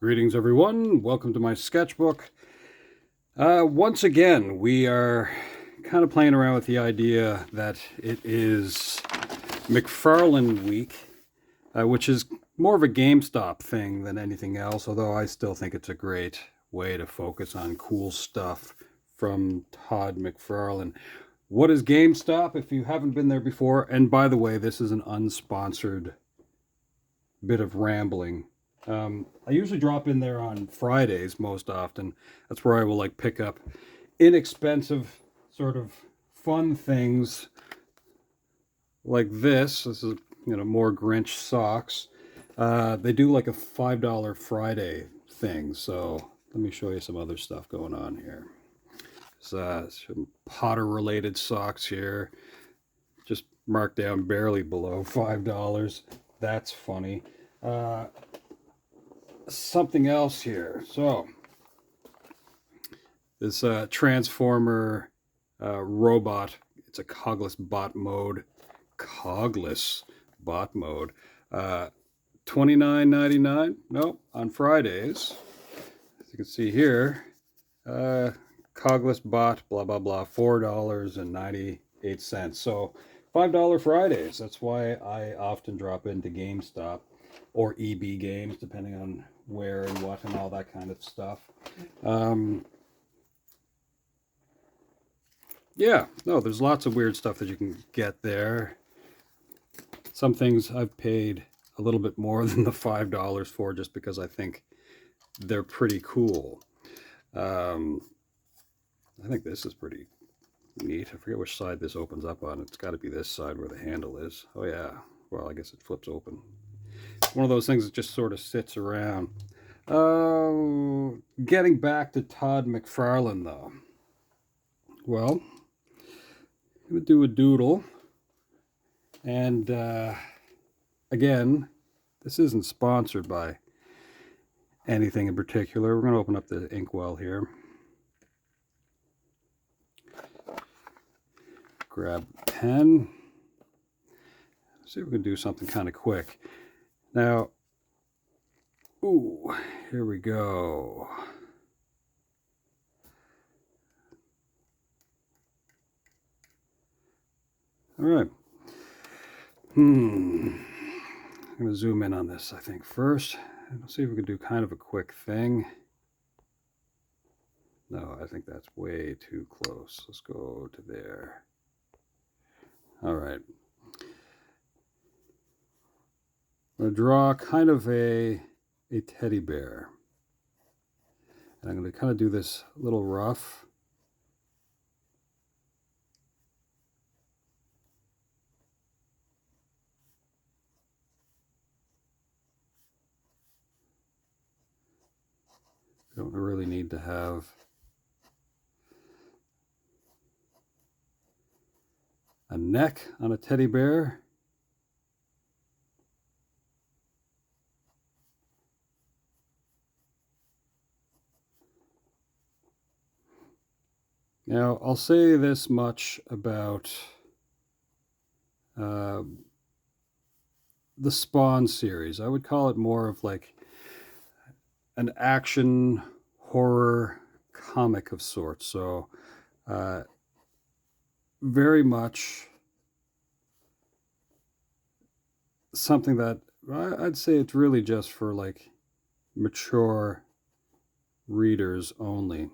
Greetings, everyone. Welcome to my sketchbook. Once again, we are kind of playing around with the idea that it is McFarlane week, which is more of a GameStop thing than anything else, although I still think it's a great way to focus on cool stuff from Todd McFarlane. What is GameStop if you haven't been there before? And by the way, this is an unsponsored bit of rambling. I usually drop in there on Fridays most often. That's where I will like pick up inexpensive sort of fun things like this. This is more Grinch socks. They do like a $5 Friday thing. So let me show you some other stuff going on here. Some Potter related socks here, just marked down barely below $5. That's funny. Something else here. So this Transformer robot. It's a cogless bot mode. Cogless bot mode. $29.99. Nope, on Fridays. As you can see here, cogless bot. Blah blah blah. $4.98. So $5 Fridays. That's why I often drop into GameStop or EB Games, depending on where and what and all that kind of stuff. Yeah, no, there's lots of weird stuff that you can get there. Some things I've paid a little bit more than the $5 for just because I think they're pretty cool. I think this is pretty neat. I forget which side this opens up on. It's got to be this side where the handle is. Oh yeah, well, I guess it flips open. One of those things that just sort of sits around. Getting back to Todd McFarlane, though. Well, I'm going to do a doodle. And again, this isn't sponsored by anything in particular. We're going to open up the inkwell here. Grab a pen. See if we can do something kind of quick. Now, ooh, here we go. All right. I'm going to zoom in on this, I think, first. And see if we can do kind of a quick thing. No, I think that's way too close. Let's go to there. All right. I'm going to draw kind of a teddy bear. And I'm going to kind of do this a little rough. You don't really need to have a neck on a teddy bear. Now, I'll say this much about the Spawn series. I would call it more of like an action horror comic of sorts. So very much something that I'd say it's really just for like mature readers only.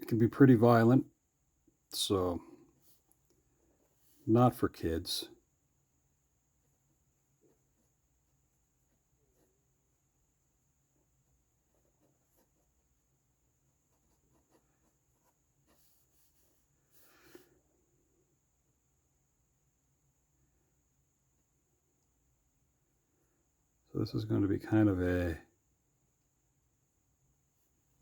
It can be pretty violent, so not for kids. So this is going to be kind of a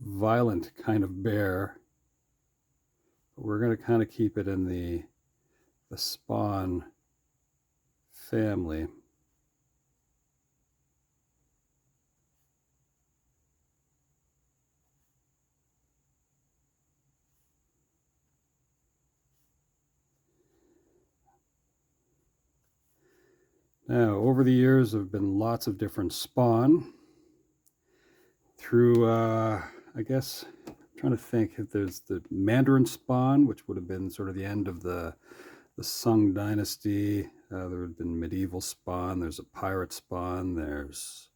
violent kind of bear. But we're going to kind of keep it in the Spawn family. Now, over the years, there have been lots of different spawn through, I guess, I'm trying to think if there's the Mandarin spawn, which would have been sort of the end of the Sung Dynasty. There would have been medieval spawn. There's a pirate spawn. There's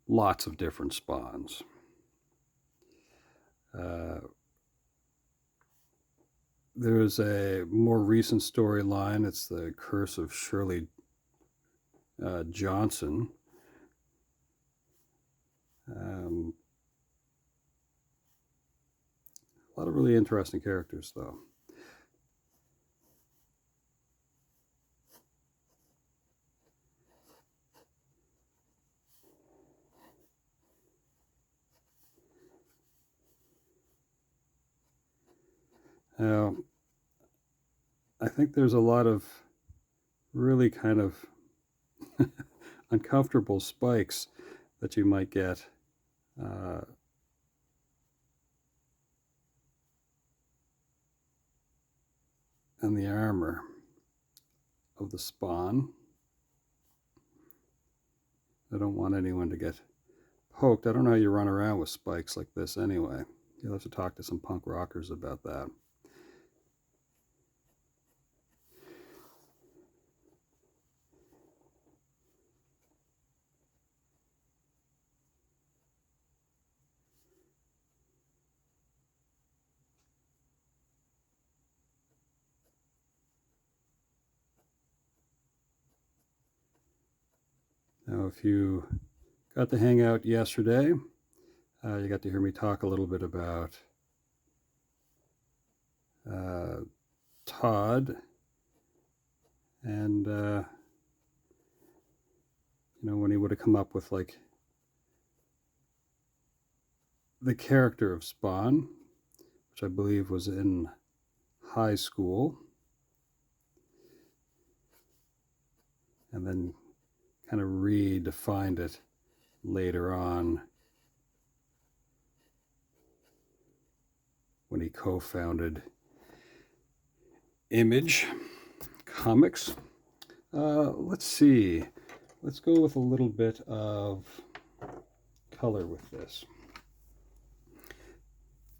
lots of different spawns. There's a more recent storyline. It's the Curse of Shirley Johnson. A lot of really interesting characters, though. Now, I think there's a lot of really kind of uncomfortable spikes that you might get on the armor of the spawn. I don't want anyone to get poked. I don't know how you run around with spikes like this anyway. You'll have to talk to some punk rockers about that. Now, if you got to hang out yesterday, you got to hear me talk a little bit about Todd and, when he would have come up with like the character of Spawn, which I believe was in high school, and then kind of redefined it later on when he co-founded Image Comics. Let's see. Let's go with a little bit of color with this.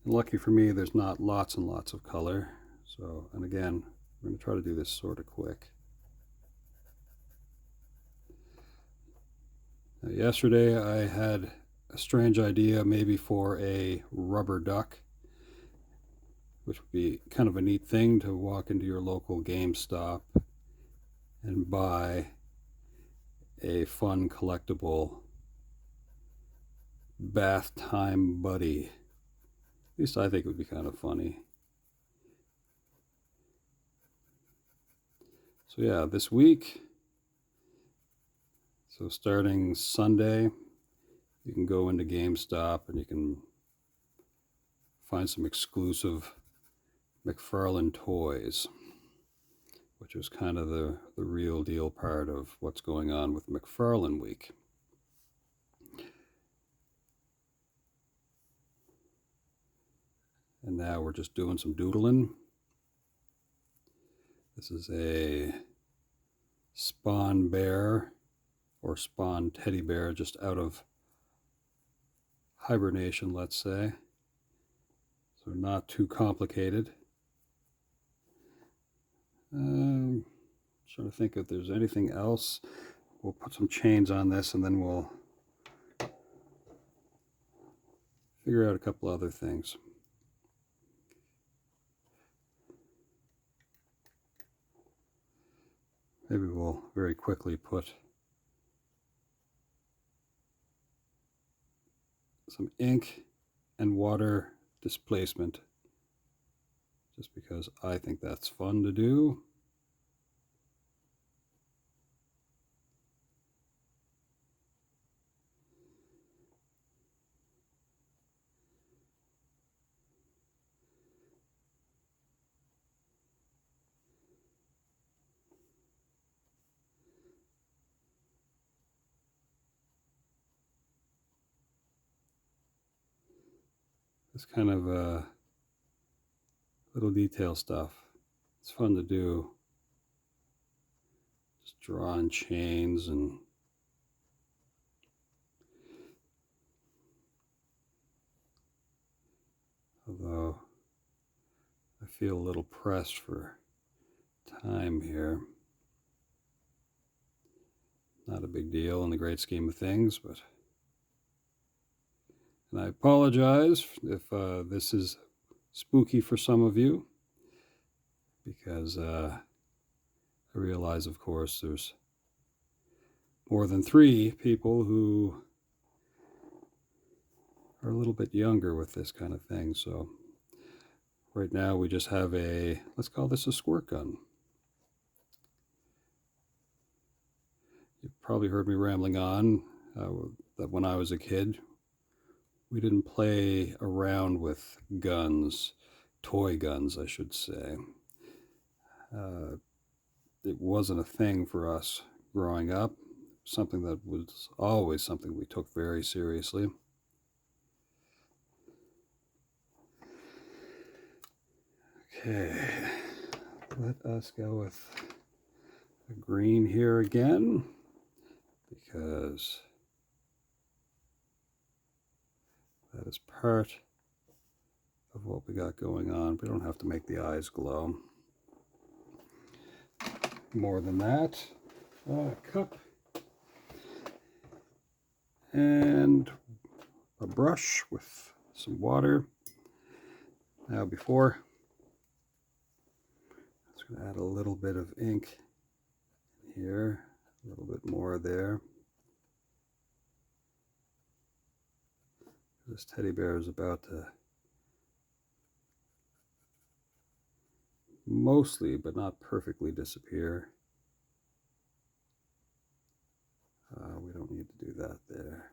And lucky for me, there's not lots and lots of color. So, and again, we're going to try to do this sort of quick. Now, yesterday I had a strange idea maybe for a rubber duck, which would be kind of a neat thing to walk into your local GameStop and buy a fun collectible bath time buddy. At least I think it would be kind of funny. So yeah, this week, so starting Sunday, you can go into GameStop and you can find some exclusive McFarlane toys, which is kind of the real deal part of what's going on with McFarlane Week. And now we're just doing some doodling. This is a Spawn bear or Spawn teddy bear just out of hibernation, let's say. So not too complicated. Trying to think if there's anything else. We'll put some chains on this and then we'll figure out a couple other things. Maybe we'll very quickly put some ink and water displacement, just because I think that's fun to do. This kind of little detail stuff. It's fun to do. Just drawing chains, and although I feel a little pressed for time here. Not a big deal in the great scheme of things, but... And I apologize if this is spooky for some of you, because I realize, of course, there's more than 3 people who are a little bit younger with this kind of thing. So right now we just have a, let's call this a squirt gun. You've probably heard me rambling on that when I was a kid, we didn't play around with guns, toy guns, I should say. It wasn't a thing for us growing up, something that was always something we took very seriously. Okay, let us go with a green here again, because that is part of what we got going on. We don't have to make the eyes glow. More than that, a cup and a brush with some water. Now before, I'm just going to add a little bit of ink here, a little bit more there. This teddy bear is about to mostly, but not perfectly, disappear. We don't need to do that there.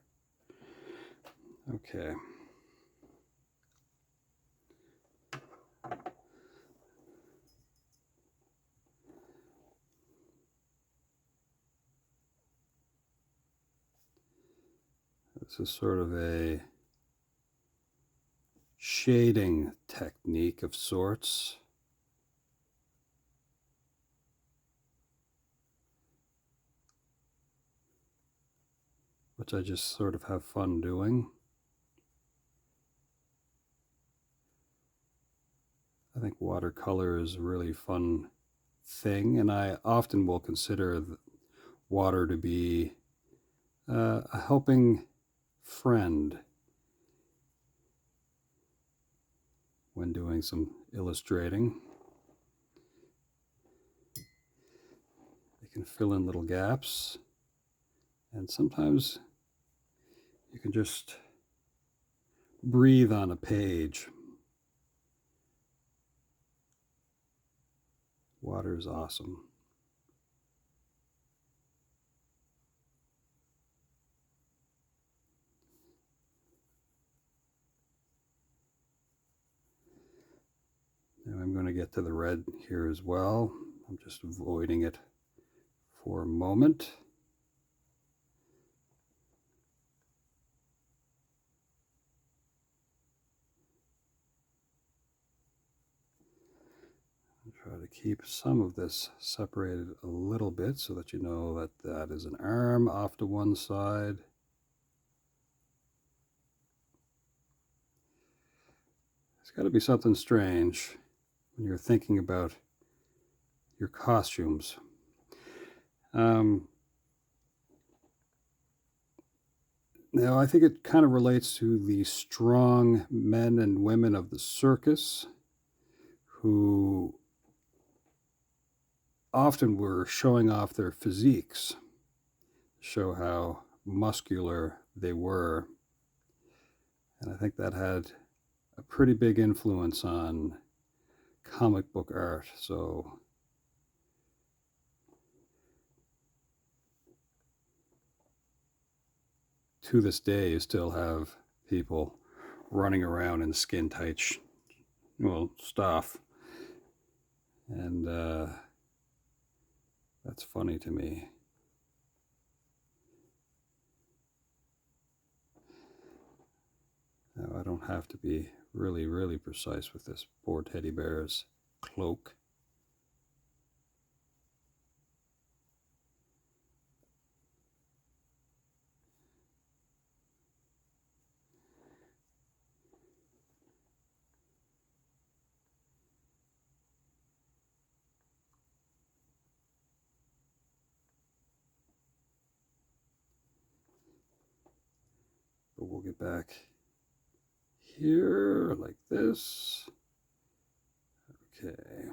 Okay. This is sort of a shading technique of sorts. Which I just sort of have fun doing. I think watercolor is a really fun thing, and I often will consider water to be a helping friend when doing some illustrating. It can fill in little gaps, and sometimes you can just breathe on a page. Water is awesome. Now I'm going to get to the red here as well. I'm just avoiding it for a moment. Try to keep some of this separated a little bit so that you know that that is an arm off to one side. It's got to be something strange when you're thinking about your costumes. Now, I think it kind of relates to the strong men and women of the circus who often were showing off their physiques, show how muscular they were. And I think that had a pretty big influence on comic book art. So to this day, you still have people running around in skin-tight stuff. And that's funny to me. Now, I don't have to be really, really precise with this poor teddy bear's cloak. but we'll get back here like this. Okay.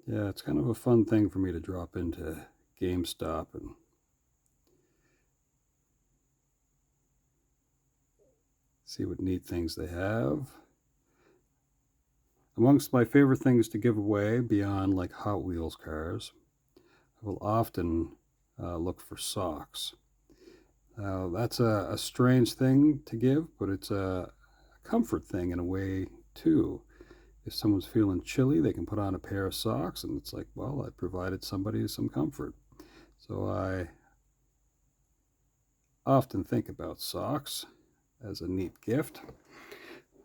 Yeah, it's kind of a fun thing for me to drop into GameStop and see what neat things they have. Amongst my favorite things to give away, beyond like Hot Wheels cars, I will often look for socks. Now, that's a strange thing to give, but it's a comfort thing in a way, too. If someone's feeling chilly, they can put on a pair of socks, and it's like, well, I provided somebody some comfort. So I often think about socks as a neat gift.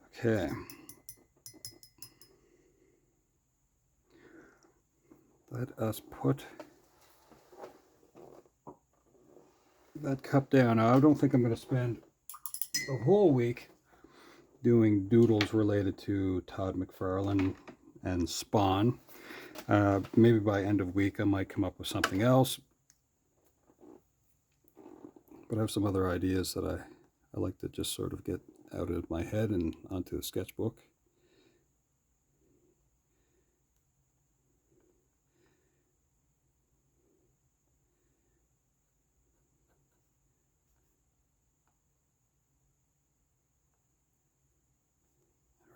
Okay. Let us put that cup down. Now, I don't think I'm going to spend the whole week doing doodles related to Todd McFarlane and Spawn. Maybe by end of week I might come up with something else. But I have some other ideas that I like to just sort of get out of my head and onto the sketchbook.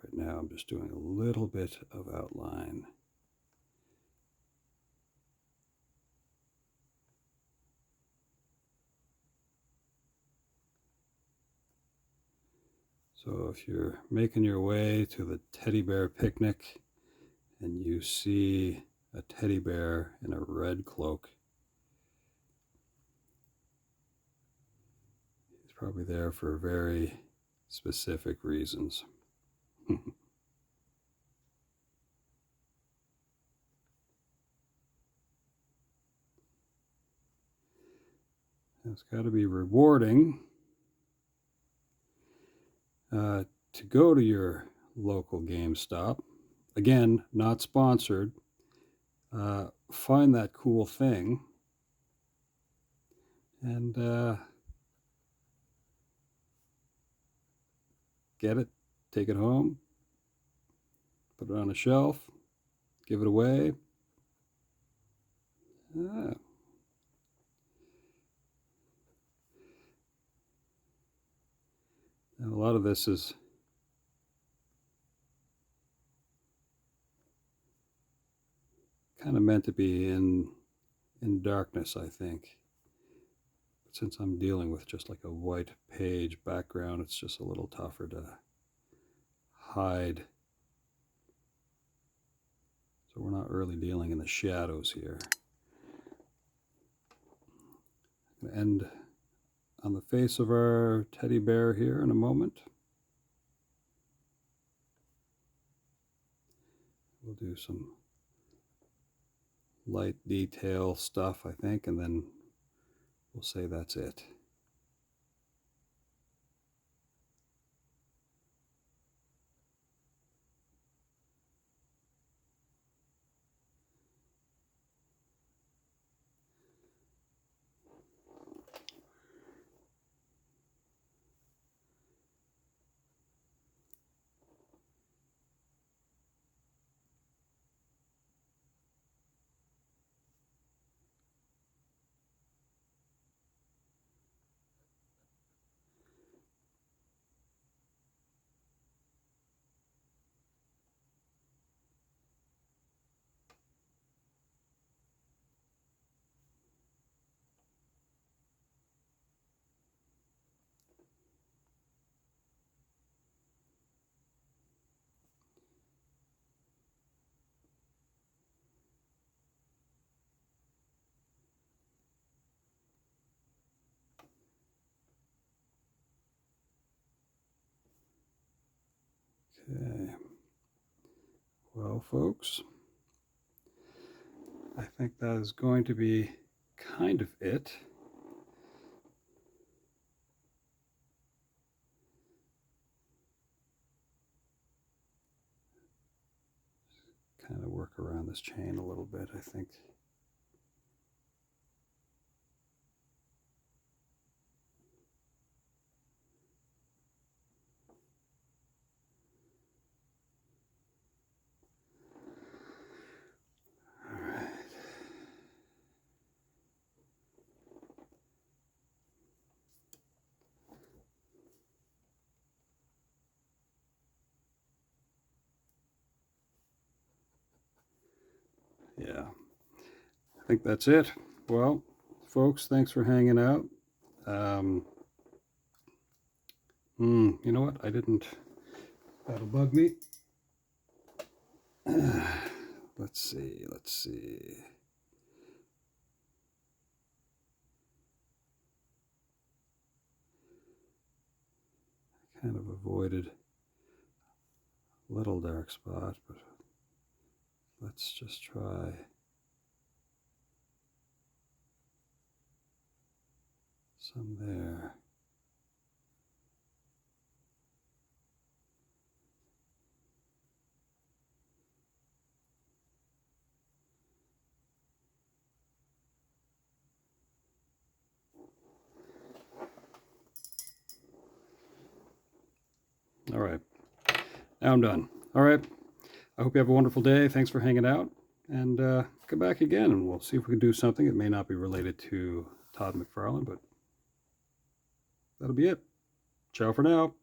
Right now I'm just doing a little bit of outline. So if you're making your way to the teddy bear picnic and you see a teddy bear in a red cloak, he's probably there for very specific reasons. It's got to be rewarding to go to your local GameStop. Again, not sponsored. Find that cool thing and get it, take it home, put it on a shelf, give it away. And a lot of this is kind of meant to be in darkness, I think. But since I'm dealing with just like a white page background, it's just a little tougher to hide. So we're not really dealing in the shadows here. I'm going to end on the face of our teddy bear here in a moment. We'll do some light detail stuff, I think, and then we'll say that's it. Okay. Well, folks, I think that is going to be kind of it. Kind of work around this chain a little bit, I think. Yeah, I think that's it. Well, folks, thanks for hanging out. You know what? I didn't. That'll bug me. Let's see. Let's see. I kind of avoided a little dark spot, but let's just try some there. All right, now I'm done. All right, I hope you have a wonderful day. Thanks for hanging out, and come back again, and we'll see if we can do something. It may not be related to Todd McFarlane, but that'll be it. Ciao for now.